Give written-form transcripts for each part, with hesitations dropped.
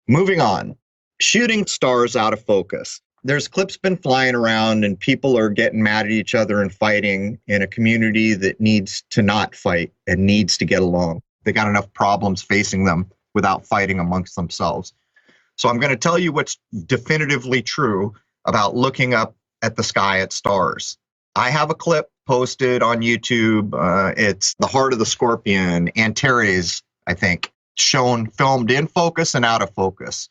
Moving on, shooting stars out of focus. There's clips been flying around and people are getting mad at each other and fighting in a community that needs to not fight and needs to get along. They got enough problems facing them without fighting amongst themselves. So I'm going to tell you what's definitively true about looking up at the sky at stars. I have a clip posted on YouTube. It's the heart of the scorpion, Antares, I think, filmed in focus and out of focus.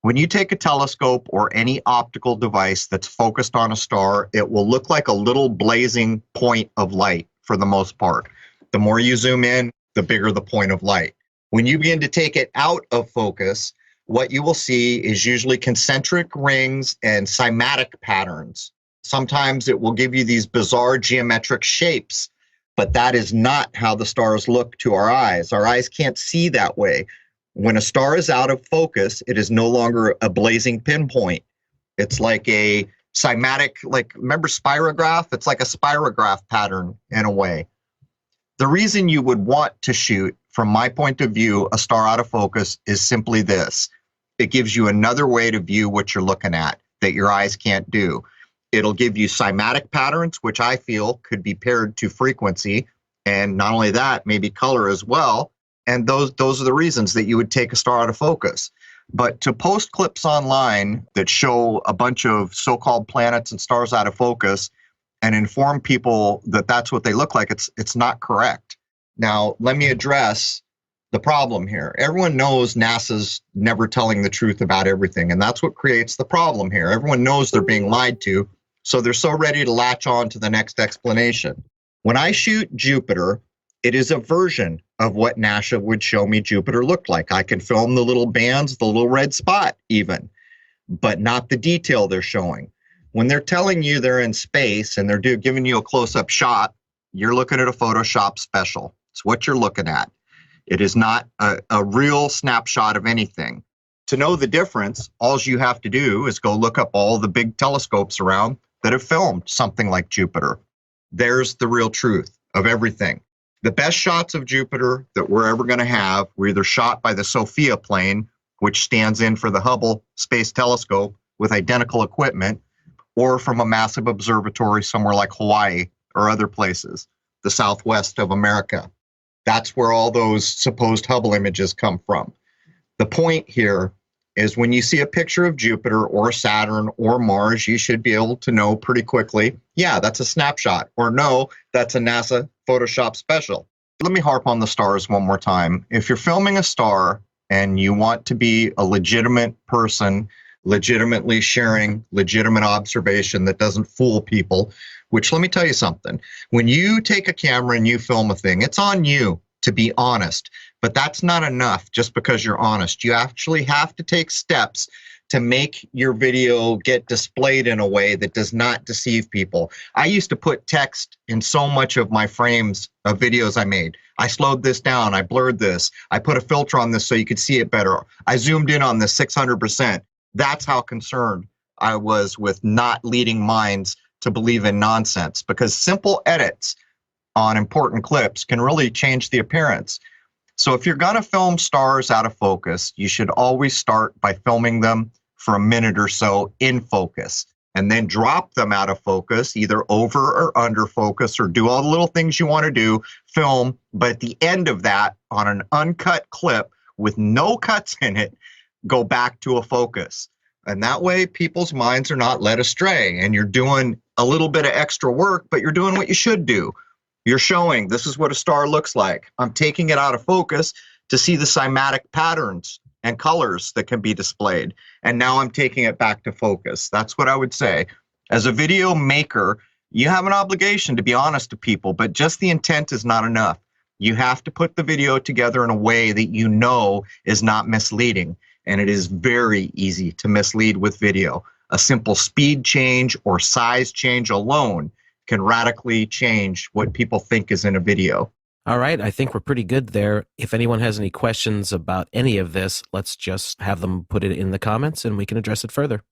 When you take a telescope or any optical device that's focused on a star, it will look like a little blazing point of light for the most part. The more you zoom in, the bigger the point of light. When you begin to take it out of focus, what you will see is usually concentric rings and cymatic patterns. Sometimes it will give you these bizarre geometric shapes, but that is not how the stars look to our eyes. Our eyes can't see that way. When a star is out of focus, it is no longer a blazing pinpoint. It's like a cymatic, remember spirograph? It's like a spirograph pattern in a way. The reason you would want to shoot, from my point of view, a star out of focus is simply this. It gives you another way to view what you're looking at that your eyes can't do. It'll give you cymatic patterns, which I feel could be paired to frequency. And not only that, maybe color as well. And those are the reasons that you would take a star out of focus. But to post clips online that show a bunch of so-called planets and stars out of focus and inform people that that's what they look like, it's not correct. Now, let me address the problem here. Everyone knows NASA's never telling the truth about everything, and that's what creates the problem here. Everyone knows they're being lied to, so they're so ready to latch on to the next explanation. When I shoot Jupiter, it is a version of what NASA would show me Jupiter looked like. I can film the little bands, the little red spot even, but not the detail they're showing. When they're telling you they're in space and they're giving you a close-up shot, you're looking at a Photoshop special. It's what you're looking at. It is not a real snapshot of anything. To know the difference, all you have to do is go look up all the big telescopes around that have filmed something like Jupiter. There's the real truth of everything. The best shots of Jupiter that we're ever going to have were either shot by the SOFIA plane, which stands in for the Hubble Space Telescope with identical equipment, or from a massive observatory somewhere like Hawaii or other places, the southwest of America. That's where all those supposed Hubble images come from. The point here is when you see a picture of Jupiter or Saturn or Mars, you should be able to know pretty quickly, yeah, that's a snapshot, or no, that's a NASA Photoshop special. Let me harp on the stars one more time. If you're filming a star and you want to be a legitimate person, legitimately sharing legitimate observation that doesn't fool people, which let me tell you something. When you take a camera and you film a thing, it's on you to be honest, but that's not enough just because you're honest. You actually have to take steps to make your video get displayed in a way that does not deceive people. I used to put text in so much of my frames of videos I made. I slowed this down, I blurred this, I put a filter on this so you could see it better. I zoomed in on this 600%. That's how concerned I was with not leading minds to believe in nonsense, because simple edits on important clips can really change the appearance. So if you're going to film stars out of focus, you should always start by filming them for a minute or so in focus, and then drop them out of focus, either over or under focus, or do all the little things you want to do, film, but at the end of that, on an uncut clip with no cuts in it, go back to a focus. And that way people's minds are not led astray, and you're doing a little bit of extra work, but you're doing what you should do. You're showing this is what a star looks like. I'm taking it out of focus to see the cymatic patterns and colors that can be displayed. And now I'm taking it back to focus. That's what I would say. As a video maker, you have an obligation to be honest to people, but just the intent is not enough. You have to put the video together in a way that you know is not misleading. And it is very easy to mislead with video. A simple speed change or size change alone can radically change what people think is in a video. All right, I think we're pretty good there. If anyone has any questions about any of this, let's just have them put it in the comments and we can address it further.